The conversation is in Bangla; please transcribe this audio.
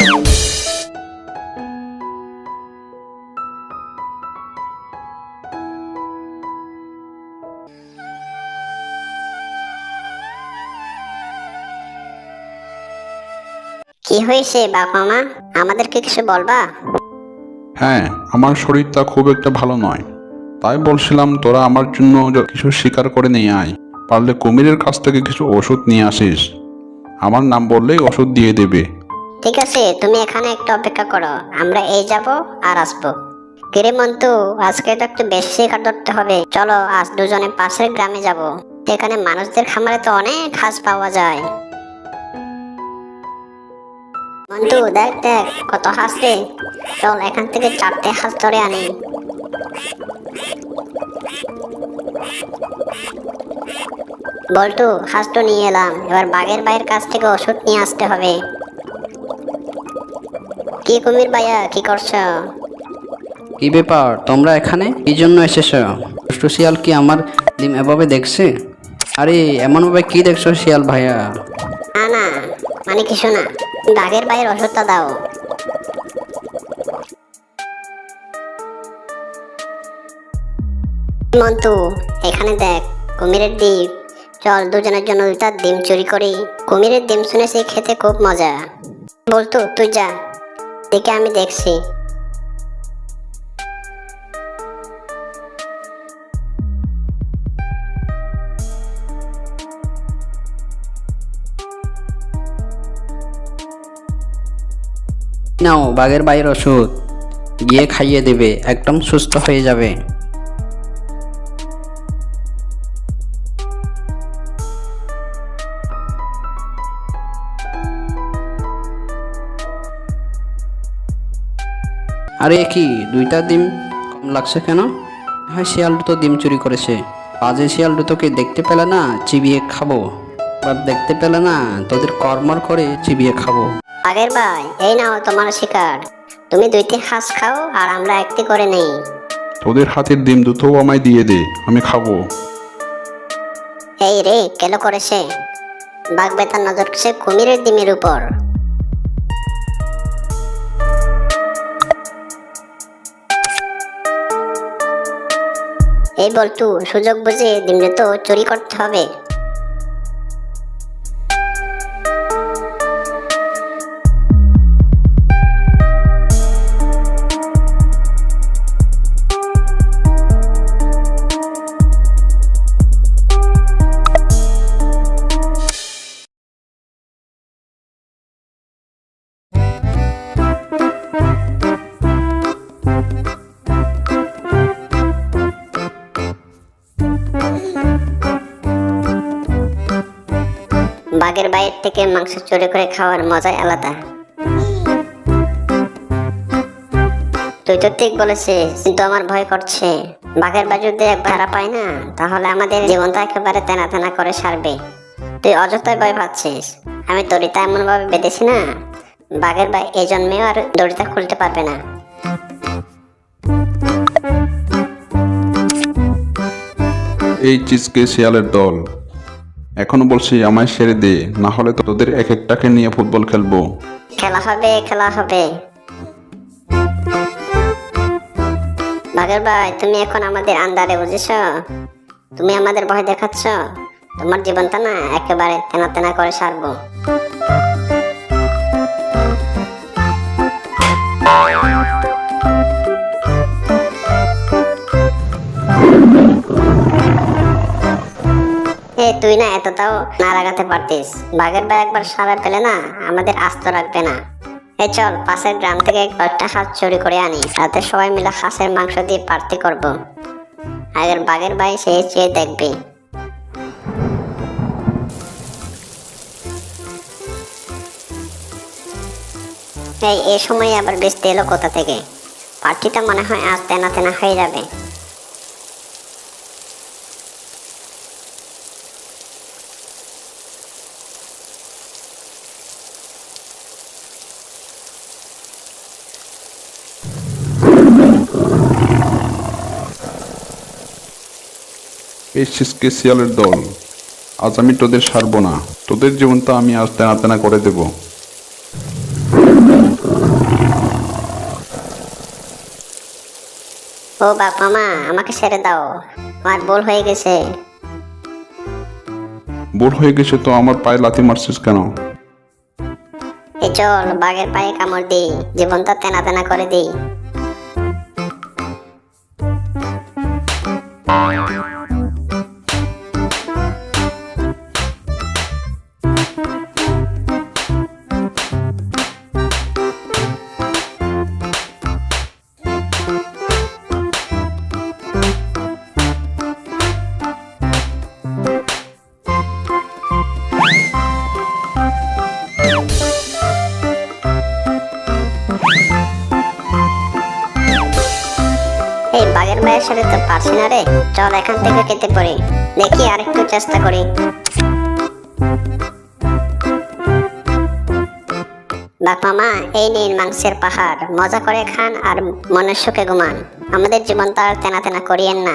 কি হয়েছে বাবা মা, আমাদেরকে কিছু বলবা? হ্যাঁ, আমার শরীরটা খুব একটা ভালো নয়, তাই বলছিলাম তোরা আমার জন্য কিছু শিকার করে নিয়ে আয়। পারলে কুমিরের কাছ থেকে কিছু ওষুধ নিয়ে আসিস। আমার নাম বললেই ওষুধ দিয়ে দেবে। ঠিক আছে, তুমি এখানে একটু অপেক্ষা করো, আমরা এই যাব আর আসবো। কিরে মন্তু, আজকে তো একটু বেশি শিকার ধরতে হবে। চলো আজ দুজনে পাশের গ্রামে যাব। এখানে মানুষদের খামারে তো অনেক হাঁস পাওয়া যায়। মন্তু দেখ দেখ কত হাঁস রে। চল এখান থেকে 4টে হাঁস ধরে আনি। বল্টু, হাঁস তো নিয়ে এলাম, এবার বাঘের ভাইয়ের কাছ থেকে ওষুধ নিয়ে আসতে হবে। কি কুমির ভাইয়া, কি করছো? কি ব্যাপার, তোমরা এখানে কি জন্য এসেছো? দুষ্টু শিয়াল কি আমার ডিম এভাবে দেখছে? আরে এমনভাবে কি দেখছো শিয়াল ভাইয়া? না না, মানে কিছু না, বাঘের ভাইয়ের ওষুধটা দাও। মন্তু, এখানে দেখ কুমিরের ডিম। চল দুজনের জন্য 2টা ডিম চুরি করি। কুমিরের ডিম শুনেছি খেতে খুব মজা। বলতু তুই যা, দেখে আমি দেখছি। নাও বাঘের ভাইয়ের ওষুধ, গিয়ে খাইয়ে দেবে, একদম সুস্থ হয়ে যাবে। আরে কি 2টা ডিম কম লাগছে কেন? হ্যাঁ, শিয়াল দুটো ডিম চুরি করেছে। বাজে শিয়াল দুটোকে দেখতে পেলে না চিবিয়ে খাবো, বা দেখতে পেলে না তোদের কর্মর করে চিবিয়ে খাবো। বাঘের ভাই, এই নাও তোমার শিকার। তুমি 2টি হাঁস খাও আর আমরা 1টি করে নেই। তোদের হাতের ডিম দুটোও আমায় দিয়ে দে, আমি খাবো। এই রে, কেলো করেছে। বাঘ বেতার নজর সে কুমিরের ডিমের উপর। এই বল্টু, সুযোগ বুঝে ডিমরে তো চুরি করতে হবে। বাঘের বাইর থেকে মাংস চুরি করে খাওয়ার মজাই আলাদা। তুই তো ঠিক বলেছিস, কিন্তু আমার ভয় করছে। বাঘের ভাই যদি একবার ধরা পায় না, তাহলে আমাদের জীবনটা একেবারে তেনা তেনা করে সারবে। তুই অযথাই ভয় পাচ্ছিস। আমি দড়িটা এমন ভাবে বেঁধেছি না, বাঘের ভাই এই জন্মেও আর দড়িটা খুলতে পারবে না। এই চিজকে শিয়ালের দল, এখনো বলছি আমায় ছেড়ে দে, না হলে তোদের এক একটাকে নিয়ে ফুটবল খেলবো। খেলা হবে, খেলা হবে। বাঘের ভাই, তুমি এখন আমাদের আন্দারে, বুঝেছ? তুমি আমাদের ভয় দেখাচ্ছ, তোমার জীবনটা না একেবারে তেনা তেনা করে সারবো। তুই না এতটাও না লাগাতে পারতিস। বাঘের ভাই একবার সারা পেলে না আমাদের আস্ত রাখবে না। এই চল পাশের গ্রাম থেকে একটা হাঁস চুরি করে আনি, তাতে সবাই মিলে হাঁসের মাংস দিয়ে পার্টি করব। আগের বাঘের ভাই সে চেয়ে দেখবে। এই সময় আবার বৃষ্টি এলো কোথা থেকে? পার্টিটা মনে হয় আজ তেনা তেনা হয়ে যাবে। এই চিজকে শিয়ালের দল, আজ আমি তোদের সারবো না। তোদের জীবনটা আমি আজ তেনা তেনা করে দেব। ও বাপ মামা, আমাকে ছেড়ে দাও, আমার ভুল হয়ে গেছে। ভুল হয়ে গেছে তো আমার পায়ে লাথি মারছিস কেন? এই চল বাঘের পায়ে কামড় দিই, জীবনটা তেনা তেনা করে দিই। এই বাঘের মায়ের সাথে তো পারছি না রে, চল এখান থেকে কেটে পড়ি, দেখি আরেকটু চেষ্টা করি। বাঘ মামা, এই নিন মাংসের পাহাড়, মজা করে খান আর মনের সুখে ঘুমান। আমাদের জীবনটা আর তেনা তেনা করিয়েন না।